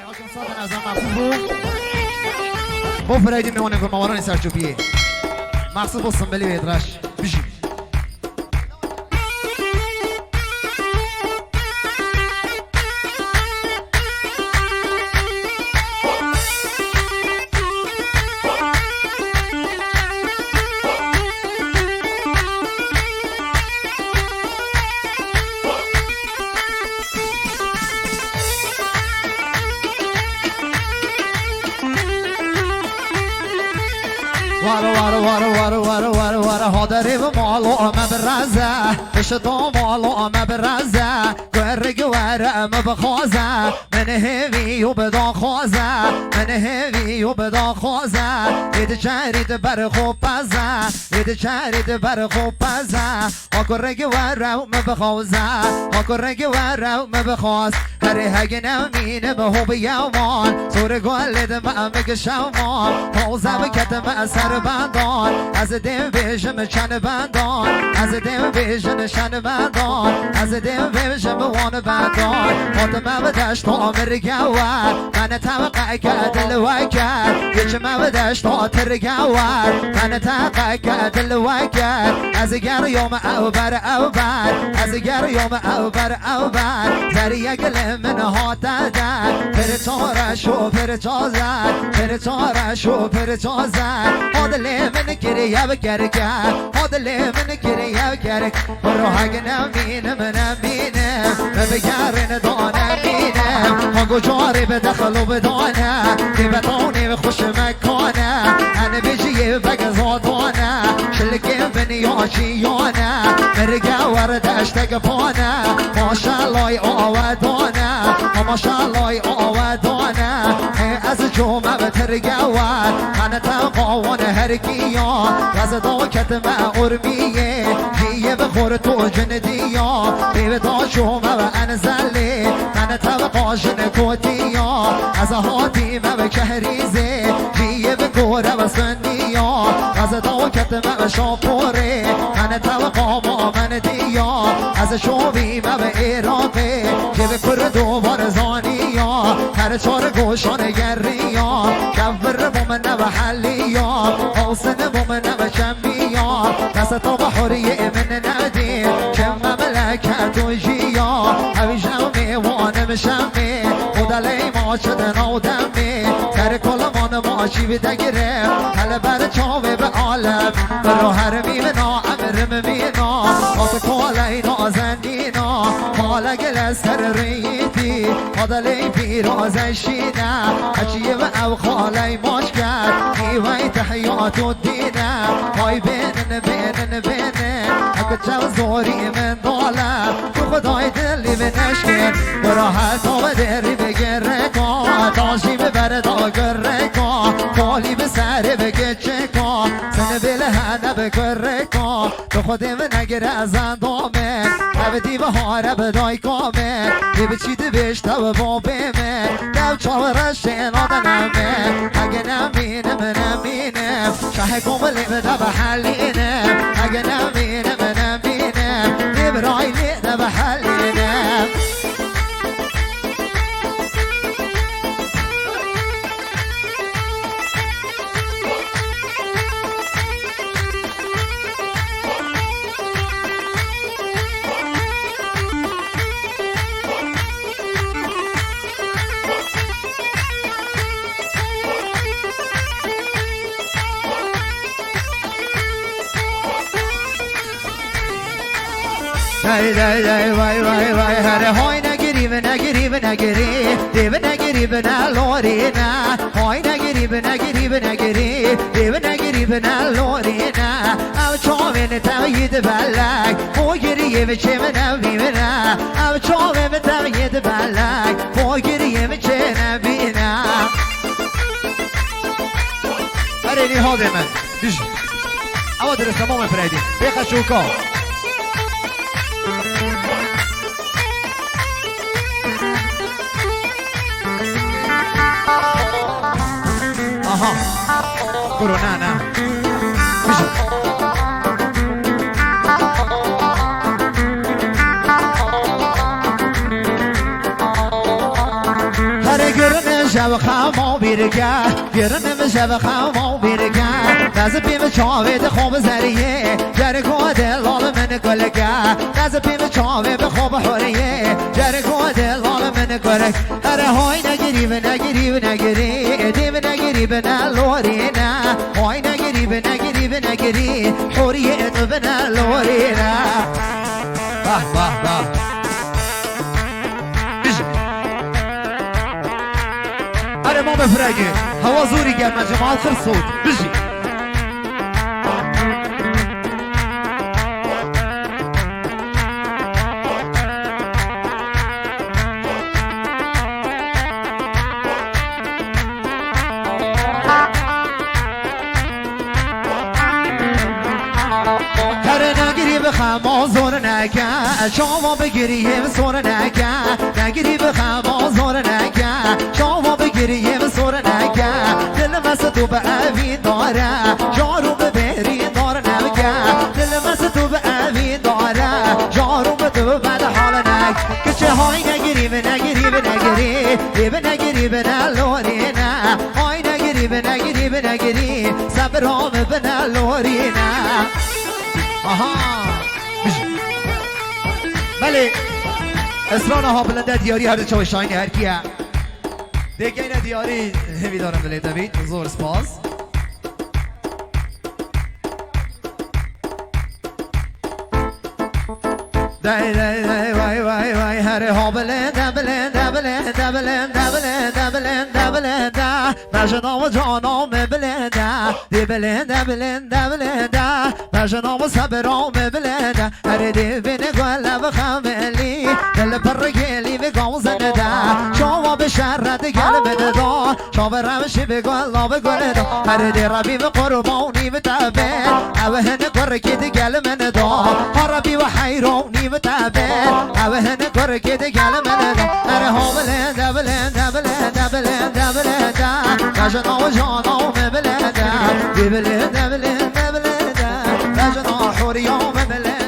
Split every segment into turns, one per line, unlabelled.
حاکم ساعت نظر مخصوص با فرایدی میمانه که مواران سرچوبیه مخصوص با سنبلی و ادرش بشیم هادري بمالو ما برزة اشتو مالو ما برزة قرق ورق ما بخوزة من هوي وبدا خوزة من هوي وبدا خوزة يتشارد برخو بزة يتشارد برخو بزة وقرق ورق ما بخوزة وقرق ورق ما بخوز هري هاقنا مين بهو بيومان سور قولد ما مقشومان خوزة بكتم أسر بندان از دیم بیشم شن بندان از دیم بیشم شن بندان از دیم بیشم وان بندان فاطمه و دشت آمر گوار من توقع کرد الوکر یچم و دشت آتر گوار من توقع کرد الوکر از گر یوم اوبر اوبر از گر یوم اوبر اوبر زریه گل من ها دادن پر چارش و پر چازد پر چارش و پر چازد آدلی من گری یا بگرگه آدلی من گری یا بگرگ برو هگ نمینم نمینم بگرن دانم مینم هاگو جاری به دخل و بدانه دی بطانی و خوش مکانه انه بجیه بگزادانه شلگی من یاشیانه مرگه وردشتگ پانه ماشالله آودانه ماشالله آودانه از جمعه به ترگوار من تقاوان هرگیا غزدا کتم ارمیه دیه بخور تو جندیا بیو تا جمعه و انزله من تقاشن کتیا از حاتیمه و کهریزه دیه بگوره و سندیا غزدا کتم شاپوره من تقاما من دیا از شوبیمه و ایراقه که بکر دوبار زانیا هر چار گوشان گریا کفر بومن و حلیا حسن بومن و شمیا دستا بحریه من ندی که مملکت و جیا هوی جمعی وانم شمی خدالی ما شدن آدمی سر کلمان ما شیوی دگیره هل بر چاوه به عالم برو هر میمنا امرم مینا آت کالی نازنینا حالا گل سر ریدی خدالی پیرازشینه حجیه و او خالی ماش کرد ایوی تحیات و دینه های بینن بینن بینن اگه چو زوری من داله تو خدای دلی بنشکن برا حتا و دری بگره کن تاشی ببره دا گره کن کالی به سر بگه چه کن سن بله هنه بگره کن تو خودم نگره از اندامه نبدی به هاره بدای کامه دی بچیده بشته و بابمه دو چاورش نادنمه اگه نمینم نمینم شه کملی بده به حلینم اگه نمینم نمینم دی برای لیده به حلینم دای دای دای وای وای وای هر های نگیری و نگیری و نگیری دیو نگیری و نلوری نه های نگیری و نگیری و نگیری دیو نگیری و نلوری نه او چاوین تاوید بلک او گریه و چه من نبینه او چاوین تاوید بلک او گریه و چه نبینه برای حاضر من بیشو اما درست تمام فرایدی بیخ شوکا آها برو نه نه بیشو هر گرنه نمیشه بخوام بیرگه گره نمیشه بخوام بیرگه نزد بیم چاوه ده خوب زریه جرگو دلال من گلگه نزد بیم چاوه به خوب حریه جرگو دلال من گلگه اره های نگیری و نگیری و نگیری دیم نگیری به نلوری نه های نگیری و نگیری و نگیری حریه تو به نلوری نه باه باه باه اره ما بفرگه هوا زوری گرمه جماعت خرسود بجی بخم زور نکه شما بگیریم سور نکه نگیری بخم زور نکه شما بگیریم سور نکه دل مست تو به اوی داره جارو ببری دار نکه دل مست تو به اوی داره جارو به تو بعد حال نک که چه های نگیری به نگیری به نگیری به نگیری به نلوری نه های نگیری به نگیری به نگیری صبرام به نلوری نه آها بله اسران ها بلنده دیاری هر چه شاینی هر کیه دیگه این دیاری همی دارم دلی دوید زور سپاس دای دای دای وای وای وای هر ها بلنده بلنده بلنده بلنده بلنده بلنده بلنده مجنام و جانام بلنده دی بلنده بلنده بلنده مجنام و صبرام بلنده هر دی بین گل بخملی دل پر گلی به گوزن ده شما به شرد گل بده دا شما رمشی به گل به گل دا هر دی ربی به قربانی به تبه اوهن قرکی گل من دا هر ربی و حیرانی به تبه اوهن قرکی گل من دا هر ها بلنده بلنده بلنده بلنده بلنده مجنام و جانام بلنده دی بلنده بلنده بلنده مجنام حوریام بلنده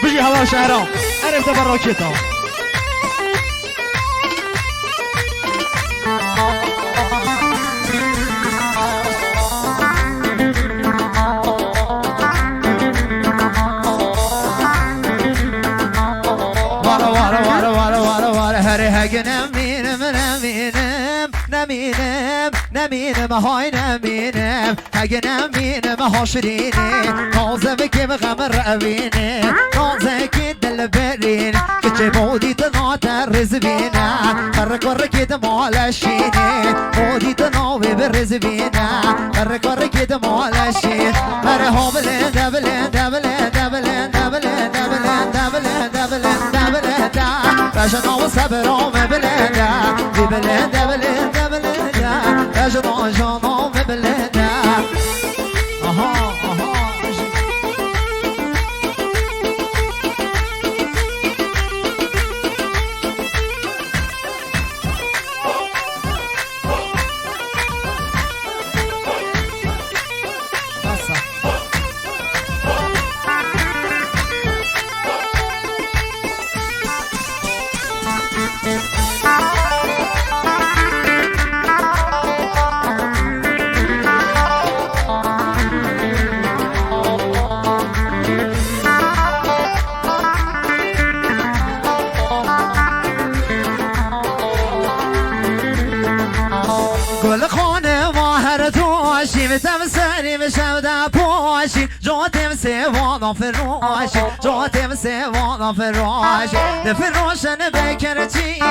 بجي هوا شهرام عرفت براكتهم نمینم های نمینم اگه نمینم هاشرینه نازم که بغم روینه نازم که دل برین که چه بودی تناتر رزبینه قرر که دمالشینه بودی تناوی برزبینه قرر که دمالشین هره ها بلنده بلنده بلنده بلنده بلنده بلنده بلنده بلنده بلنده بشنا و صبرام بلنده دی بلنده بلنده بلنده بشنا جانام بلنده آها آها گل خانه ماهر توشی بتم سری بشم در پاشی جاتم سوانم فراشی جاتم سوانم فراشی نفراشن بکر چیم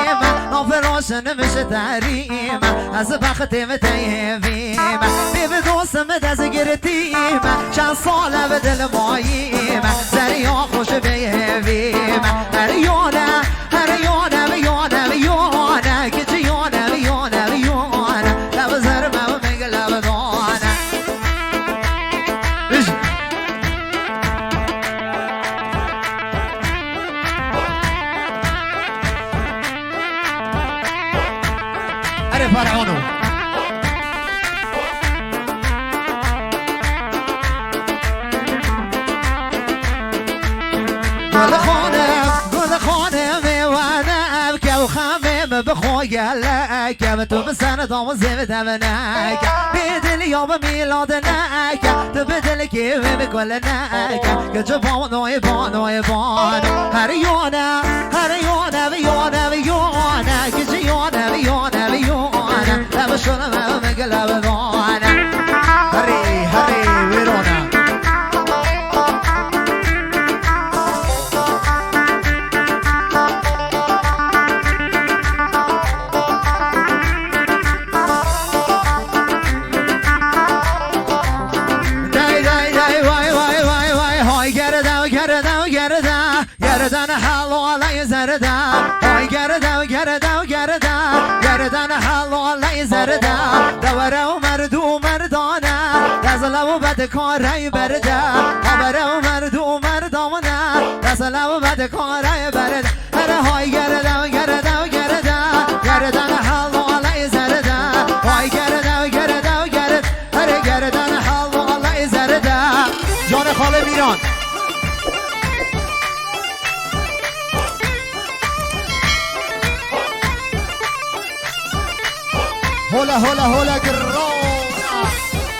نفراشن بشه تریم از بختم تیویم به دوستم دست گرتیم چند ساله به دل ماییم دریا خوش بیویم هر یانه هر یانه یانه یانه که چه یانه یانه یانه لب زرمه و میگه لب دانه اره فرعونو گل خانه میوانم که و خمیم بخویلک که تو بسن دام زیبدم نک به دل یا به میلاد نک تو به دل که بکل نک که چه بانوی بانوی بان هر یانه که چه یانه لب شنم مگلب بانه هری ویرونه گردن حلال زرده های گردن حلال زرده دوره و مردو مردانه دزله و بد کاری برده خبره و مردو مردانه دزله و بد کاری برده هره های گردن حلال زرده های هره گردن حلال زرده جان خاله میران هولا گرا